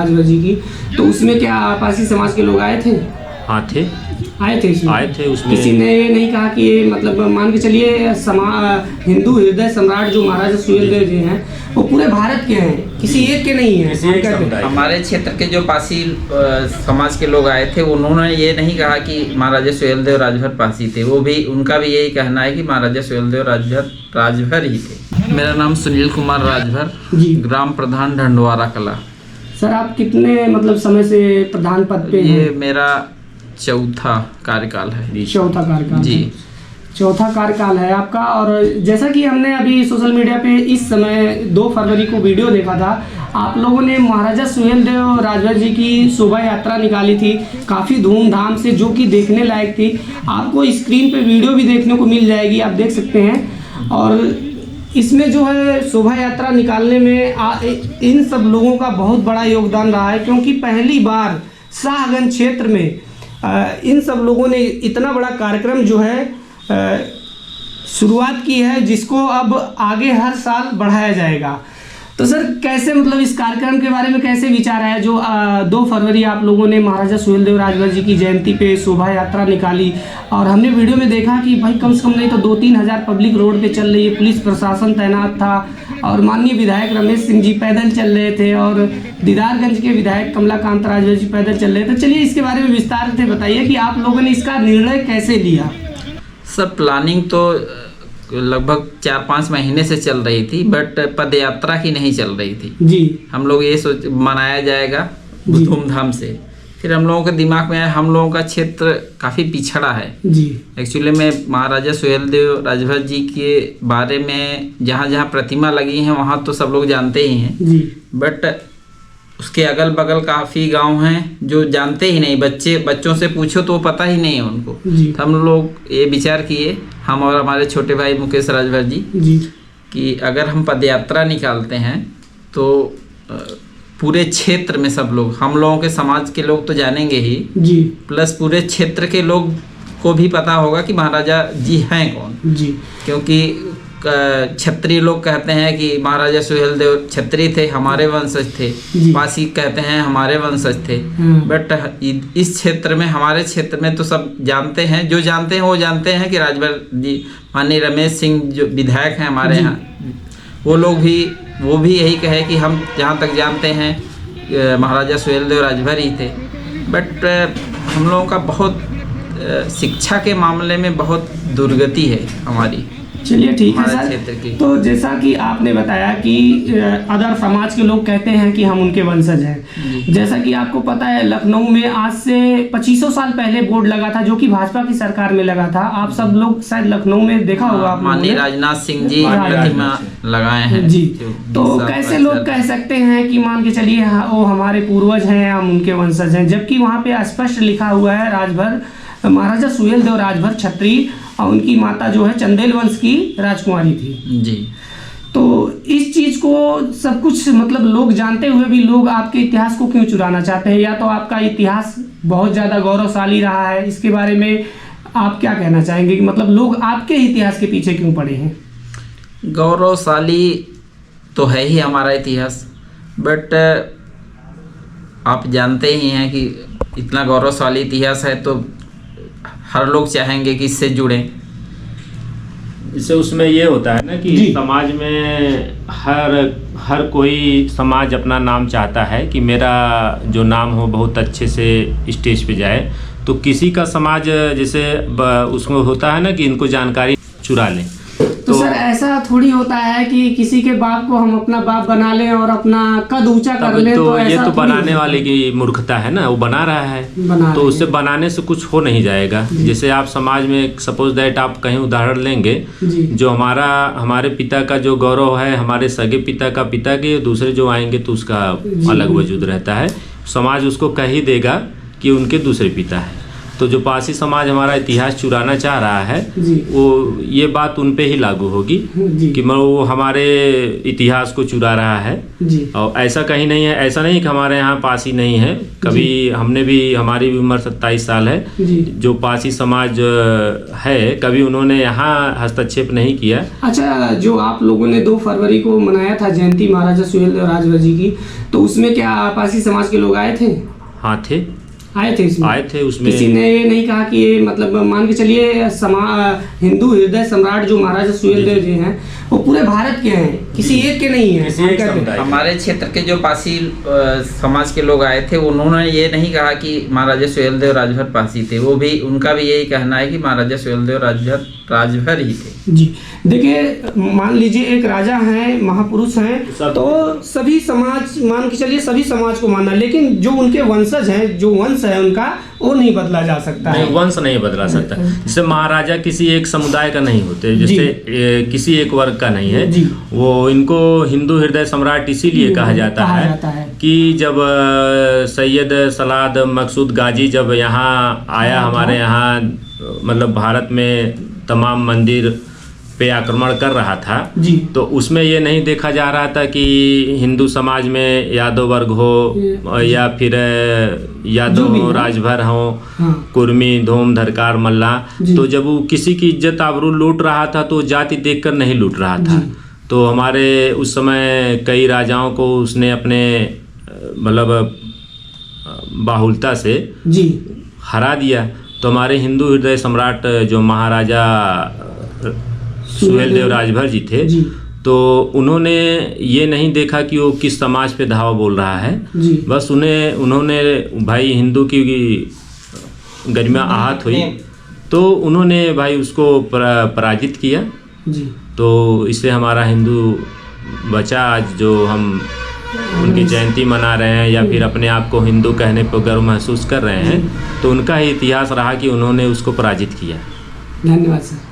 राजभर जी की, तो उसमें क्या पारसी समाज के लोग आए थे? हाँ थे, आए थे इसमें? आए थे। उसमें किसी ने ये नहीं कहा कि ये मतलब मान के चलिए हिंदू हृदय सम्राट जो महाराजा सुहेलदेव जी हैं वो पूरे भारत के हैं, किसी एक के नहीं है? किसी एक समुदाय के। हमारे क्षेत्र के जो पासी समाज के लोग आए थे उन्होंने ये नहीं कहा कि महाराजा सुहेलदेव राजभर पासी थे। वो भी, उनका भी यही कहना है कि महाराजा सुहेलदेव राजभर ही थे। मेरा नाम सुनील कुमार राजभर जी। ग्राम प्रधान ढंडवारा कला। सर आप कितने मतलब समय से प्रधान पद पे हैं? ये मेरा चौथा कार्यकाल है। चौथा कार्यकाल जी। है। चौथा कार्यकाल है आपका। और जैसा कि हमने अभी सोशल मीडिया पे इस समय 2 फरवरी को वीडियो देखा था, आप लोगों ने महाराजा सुहेलदेव राजभर जी की शोभा यात्रा निकाली थी काफ़ी धूमधाम से, जो कि देखने लायक थी। आपको स्क्रीन पे वीडियो भी देखने को मिल जाएगी, आप देख सकते हैं। और इसमें जो है शोभा यात्रा निकालने में इन सब लोगों का बहुत बड़ा योगदान रहा है, क्योंकि पहली बार शाहगंज क्षेत्र में इन सब लोगों ने इतना बड़ा कार्यक्रम जो है शुरुआत की है, जिसको अब आगे हर साल बढ़ाया जाएगा। तो सर कैसे मतलब इस कार्यक्रम के बारे में कैसे विचार आया जो 2 फरवरी आप लोगों ने महाराजा सुहेलदेव राजभर जी की जयंती पे शोभा यात्रा निकाली? और हमने वीडियो में देखा कि भाई कम से कम नहीं तो 2-3 हज़ार पब्लिक रोड पे चल रही है, पुलिस प्रशासन तैनात था, और माननीय विधायक रमेश सिंह जी पैदल चल रहे थे, और दीदारगंज के विधायक कमलाकांत राजभर जी पैदल चल रहे थे। चलिए इसके बारे में विस्तार से बताइए कि आप लोगों ने इसका निर्णय कैसे लिया? सर प्लानिंग तो लगभग 4-5 महीने से चल रही थी, बट पद यात्रा की नहीं चल रही थी जी। हम लोग ये सोच मनाया जाएगा धूमधाम से। फिर हम लोगों के दिमाग में आया, हम लोगों का क्षेत्र काफ़ी पिछड़ा है जी। एक्चुअली में महाराजा सुहेलदेव राजभर जी के बारे में जहाँ जहाँ प्रतिमा लगी हैं वहाँ तो सब लोग जानते ही हैं जी। बट उसके अगल बगल काफ़ी गांव हैं जो जानते ही नहीं। बच्चों से पूछो तो वो पता ही नहीं है उनको। तो हम लोग ये विचार किए, हम और हमारे छोटे भाई मुकेश राजभर जी कि अगर हम पदयात्रा निकालते हैं तो पूरे क्षेत्र में सब लोग, हम लोगों के समाज के लोग तो जानेंगे ही जी, प्लस पूरे क्षेत्र के लोग को भी पता होगा कि महाराजा जी हैं कौन जी। क्योंकि क्षत्रिय लोग कहते हैं कि महाराजा सुहेलदेव क्षत्रिय थे, हमारे वंशज थे। पासी कहते हैं हमारे वंशज थे। बट इस क्षेत्र में, हमारे क्षेत्र में तो सब जानते हैं, जो जानते हैं वो जानते हैं कि राजभर जी, माननीय रमेश सिंह जो विधायक हैं हमारे यहाँ, वो भी यही कहे कि हम जहाँ तक जानते हैं महाराजा सुहेलदेव राजभर ही थे। बट हम लोगों का बहुत शिक्षा के मामले में बहुत दुर्गति है हमारी। चलिए ठीक है सर। तो जैसा कि आपने बताया कि अदर समाज के लोग कहते हैं कि हम उनके वंशज हैं, जैसा कि आपको पता है लखनऊ में आज से 2500 साल पहले बोर्ड लगा था, जो कि भाजपा की सरकार में लगा था। आप सब लोग शायद लखनऊ में देखा होगा, माननीय राजनाथ सिंह जी प्रतिमा लगाए हैं जी। तो कैसे लोग कह सकते हैं कि मान के चलिए वो हमारे पूर्वज हैं, हम उनके वंशज हैं, जबकि वहाँ पे स्पष्ट लिखा हुआ है राजभर, महाराजा सुहेलदेव राजभर क्षत्रिय, और उनकी माता जो है चंदेल वंश की राजकुमारी थी जी। तो इस चीज को सब कुछ मतलब लोग जानते हुए भी लोग आपके इतिहास को क्यों चुराना चाहते हैं? या तो आपका इतिहास बहुत ज्यादा गौरवशाली रहा है, इसके बारे में आप क्या कहना चाहेंगे कि मतलब लोग आपके इतिहास के पीछे क्यों पड़े हैं? गौरवशाली तो है ही हमारा इतिहास, बट आप जानते ही हैं कि इतना गौरवशाली इतिहास है तो हर लोग चाहेंगे कि इससे जुड़ें। इससे उसमें ये होता है ना कि समाज में हर कोई समाज अपना नाम चाहता है कि मेरा जो नाम हो बहुत अच्छे से स्टेज पे जाए। तो किसी का समाज जैसे उसमें होता है ना कि इनको जानकारी चुरा लें। तो सर ऐसा थोड़ी होता है कि किसी के बाप को हम अपना बाप बना लें और अपना कद ऊंचा कर लें। तो ये तो बनाने वाले की मूर्खता है ना, वो बना रहा है तो उससे बनाने से कुछ हो नहीं जाएगा। जैसे आप समाज में सपोज दैट आप कहीं उदाहरण लेंगे, जो हमारे पिता का जो गौरव है, हमारे सगे पिता का पिता के, दूसरे जो आएंगे तो उसका अलग वजूद रहता है। समाज उसको कह ही देगा कि उनके दूसरे पिता है। तो जो पारसी समाज हमारा इतिहास चुराना चाह रहा है जी। वो ये बात उन पे ही लागू होगी जी। कि वो हमारे इतिहास को चुरा रहा है। जी। और ऐसा कहीं नहीं है, ऐसा नहीं कि हमारे यहाँ पारसी नहीं है। कभी हमने भी, हमारी भी उम्र 27 साल है। जी। जो पारसी समाज है कभी उन्होंने यहाँ हस्तक्षेप नहीं किया। अच्छा, जो आप लोगों ने 2 फरवरी को मनाया था जयंती महाराजा सुहेलदेव राजभर जी की, तो उसमें क्या पारसी समाज के लोग आए थे? हाँ थे, आए थे इसमें? आए थे। उसमें किसी ने ये नहीं कहा कि ये मतलब मान के चलिए हिंदू हृदय सम्राट जो महाराजा सुहेलदेव जी हैं वो पूरे भारत के हैं, किसी एक के नहीं है। किसी एक समुदाय के। हमारे क्षेत्र के जो पारसी समाज के लोग आए थे उन्होंने ये नहीं कहा कि महाराजा सुहेलदेव राजभर पारसी थे। वो भी, उनका भी यही कहना है कि महाराजा सुहेलदेव राजभर ही थे। जी। देखिए, मान लीजिए एक राजा हैं, महापुरुष हैं, तो सभी समाज, मान के चलिए सभी समाज को मानना, लेकिन जो उनके वंशज हैं, जो वंश है उनका, वो नहीं बदला जा सकता है। वंश नहीं बदला सकता। जैसे महाराजा किसी एक समुदाय का नहीं होते, जैसे किसी एक वर्ग का नहीं है। जी। वो इनको हिंदू हृदय सम्राट इसीलिए कहा जाता है कि जब सैयद सलाद मकसूद गाजी जब यहाँ आया, हमारे यहाँ मतलब भारत में तमाम मंदिर पे आक्रमण कर रहा था जी। तो उसमें ये नहीं देखा जा रहा था कि हिंदू समाज में यादव वर्ग हो या फिर यादव हो, राजभर हो, हाँ। कुर्मी, धोम, धरकार, मल्ला। तो जब वो किसी की इज्जत आबरू लूट रहा था तो जाति देखकर नहीं लूट रहा था। तो हमारे उस समय कई राजाओं को उसने अपने मतलब बाहुलता से जी हरा दिया। तो हमारे हिंदू हृदय सम्राट जो महाराजा सुहेलदेव राजभर जी थे, तो उन्होंने ये नहीं देखा कि वो किस समाज पे धावा बोल रहा है। बस उन्होंने भाई हिंदू की गरिमा आहत हुई तो उन्होंने भाई उसको पराजित किया। तो इससे हमारा हिंदू बचा। आज जो हम उनकी जयंती मना रहे हैं या फिर अपने आप को हिंदू कहने पर गर्व महसूस कर रहे हैं, तो उनका ही इतिहास रहा कि उन्होंने उसको पराजित किया। धन्यवाद सर।